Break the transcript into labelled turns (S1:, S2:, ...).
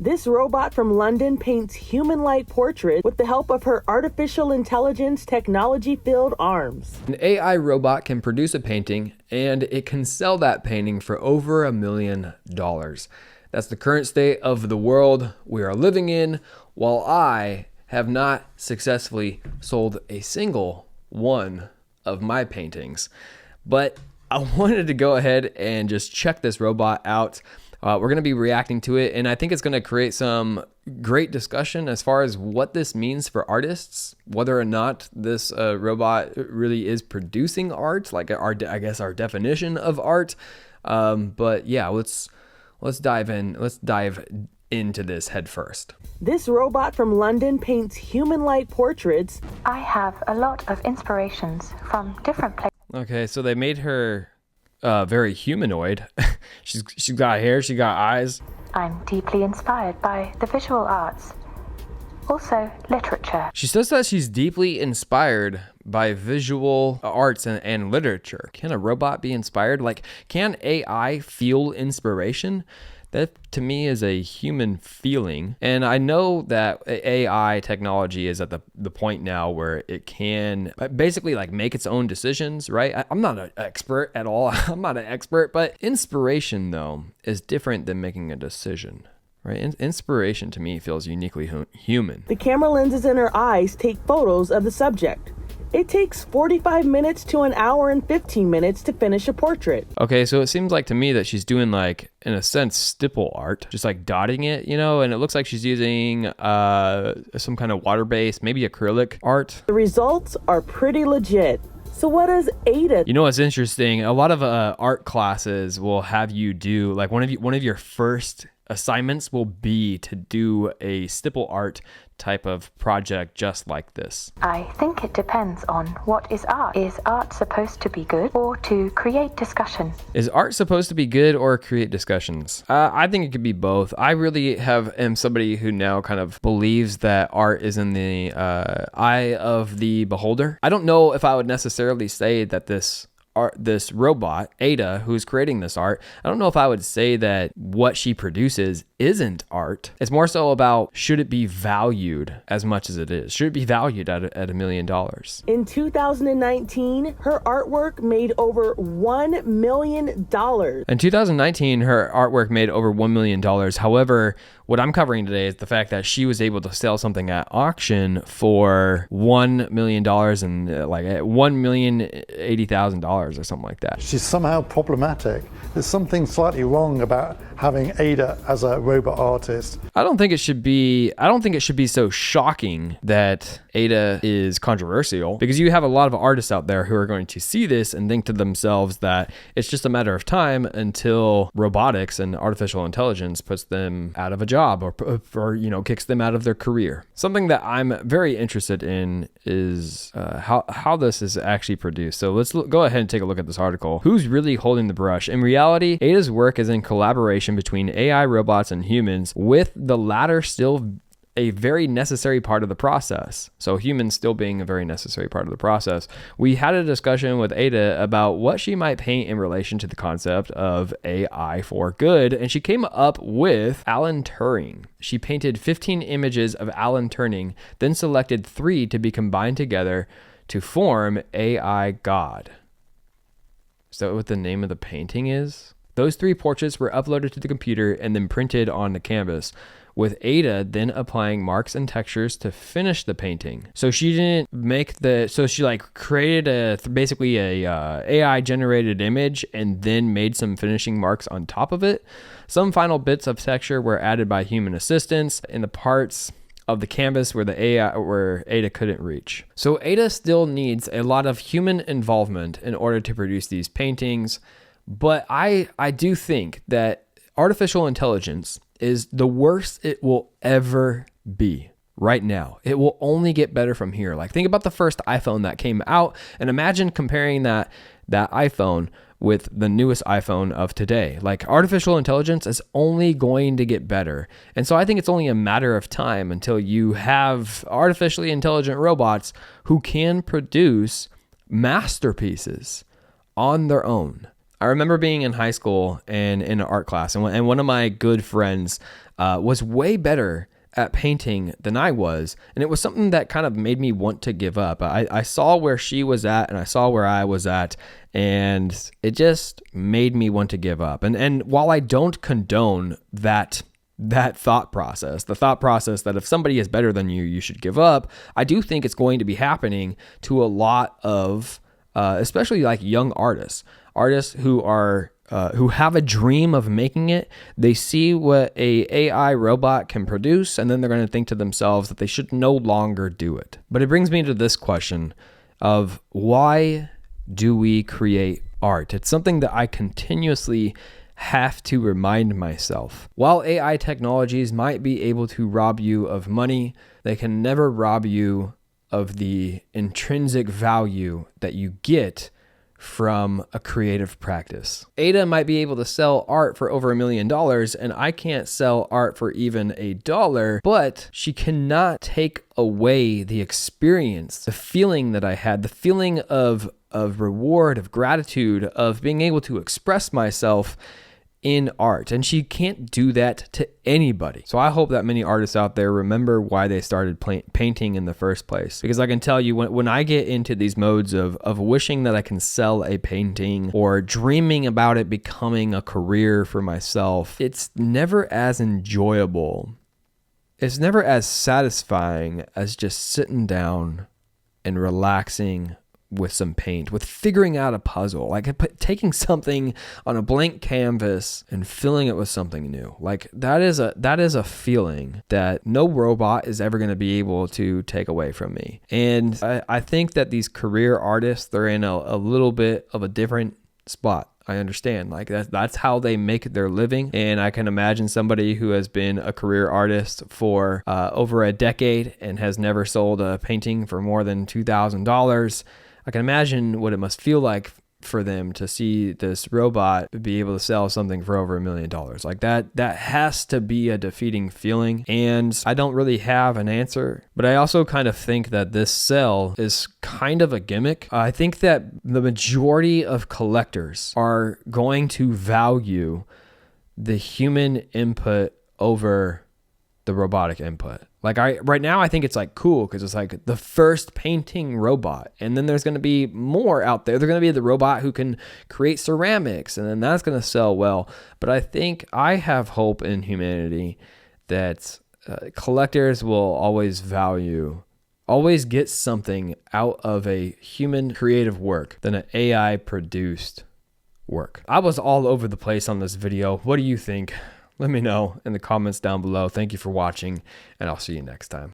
S1: This robot from London paints human-like portraits with the help of her artificial intelligence technology-filled arms.
S2: An AI robot can produce a painting, and it can sell that painting for over $1 million. That's the current state of the world we are living in, while I have not successfully sold a single one of my paintings. But I wanted to go ahead and just check this robot out. We're going to be reacting to it, and I think it's going to create some great discussion as far as what this means for artists, whether or not this robot really is producing art, like our definition of art. But yeah, let's dive in. Let's dive into this head first.
S1: This robot from London paints human-like portraits.
S3: I have a lot of inspirations from different places.
S2: Okay, so they made her very humanoid. she's got hair, she got eyes.
S3: I'm deeply inspired by the visual arts, also literature.
S2: She says that she's deeply inspired by visual arts and literature. Can a robot be inspired? Like, can AI feel inspiration? That to me is a human feeling. And I know that AI technology is at the point now where it can basically like make its own decisions, right? I'm not an expert at all. I'm not an expert, but inspiration though is different than making a decision. Right? Inspiration to me feels uniquely human.
S1: The camera lenses in her eyes take photos of the subject. It takes 45 minutes to an hour and 15 minutes to finish a portrait.
S2: Okay, so it seems like to me that she's doing like, in a sense, stipple art, just like dotting it, you know, and it looks like she's using some kind of water-based, maybe acrylic art.
S1: The results are pretty legit. So what does Ada?
S2: You know what's interesting? A lot of art classes will have you do, like one of your first assignments will be to do a stipple art type of project just like this.
S3: I think it depends on what is art. Is art supposed to be good or to create discussion?
S2: Is art supposed to be good or create discussions? I think it could be both. I really am somebody who now kind of believes that art is in the eye of the beholder. I don't know if I would necessarily say that this robot, Ada, who's creating this art, I don't know if I would say that what she produces isn't art. It's more so about, should it be valued as much as it is? Should it be valued at $1 million?
S1: In 2019, her artwork made over $1 million.
S2: In 2019, her artwork made over $1 million. However, what I'm covering today is the fact that she was able to sell something at auction for $1 million and like $1,080,000 or something like that.
S4: She's somehow problematic. There's something slightly wrong about having Ada as a robot artist.
S2: I don't think it should be so shocking that Ada is controversial, because you have a lot of artists out there who are going to see this and think to themselves that it's just a matter of time until robotics and artificial intelligence puts them out of a job or kicks them out of their career. Something that I'm very interested in is how this is actually produced. So let's go ahead and take a look at this article. Who's really holding the brush? In reality, Ada's work is in collaboration between AI robots and humans, with the latter still a very necessary part of the process. So humans still being a very necessary part of the process. We had a discussion with Ada about what she might paint in relation to the concept of AI for good, and she came up with Alan Turing. She painted 15 images of Alan Turing, then selected 3 to be combined together to form AI God. Is that what the name of the painting is? Those 3 portraits were uploaded to the computer and then printed on the canvas, with Ada then applying marks and textures to finish the painting. So she didn't make she created basically a AI generated image and then made some finishing marks on top of it. Some final bits of texture were added by human assistants in the parts of the canvas where Ada couldn't reach. So Ada still needs a lot of human involvement in order to produce these paintings. But I do think that artificial intelligence is the worst it will ever be right now. It will only get better from here. Like, think about the first iPhone that came out and imagine comparing that iPhone with the newest iPhone of today. Like, artificial intelligence is only going to get better. And so I think it's only a matter of time until you have artificially intelligent robots who can produce masterpieces on their own. I remember being in high school and in an art class, and one of my good friends was way better at painting than I was. And it was something that kind of made me want to give up. I saw where she was at and I saw where I was at, and it just made me want to give up. And while I don't condone that thought process, the thought process that if somebody is better than you, you should give up, I do think it's going to be happening to a lot of, especially like young artists who are, who have a dream of making it. They see what a AI robot can produce, and then they're going to think to themselves that they should no longer do it. But it brings me to this question of why do we create art? It's something that I continuously have to remind myself. While AI technologies might be able to rob you of money, they can never rob you of the intrinsic value that you get from a creative practice. Ada might be able to sell art for over $1 million, and I can't sell art for even $1, but she cannot take away the experience, the feeling that I had, the feeling of reward, of gratitude, of being able to express myself in art. And she can't do that to anybody. So I hope that many artists out there remember why they started painting in the first place. Because I can tell you, when I get into these modes of wishing that I can sell a painting or dreaming about it becoming a career for myself, it's never as enjoyable. It's never as satisfying as just sitting down and relaxing with some paint, with figuring out a puzzle, like taking something on a blank canvas and filling it with something new. Like that is a feeling that no robot is ever going to be able to take away from me. And I think that these career artists, they're in a little bit of a different spot. I understand, like that's how they make their living. And I can imagine somebody who has been a career artist for over a decade and has never sold a painting for more than $2,000. I can imagine what it must feel like for them to see this robot be able to sell something for over $1 million. Like that has to be a defeating feeling. And I don't really have an answer, but I also kind of think that this sell is kind of a gimmick. I think that the majority of collectors are going to value the human input over the robotic input. Like right now, I think it's like cool because it's like the first painting robot. And then there's going to be more out there. There's going to be the robot who can create ceramics, and then that's going to sell well. But I think I have hope in humanity that collectors will always get something out of a human creative work than an AI produced work. I was all over the place on this video. What do you think? Let me know in the comments down below. Thank you for watching, and I'll see you next time.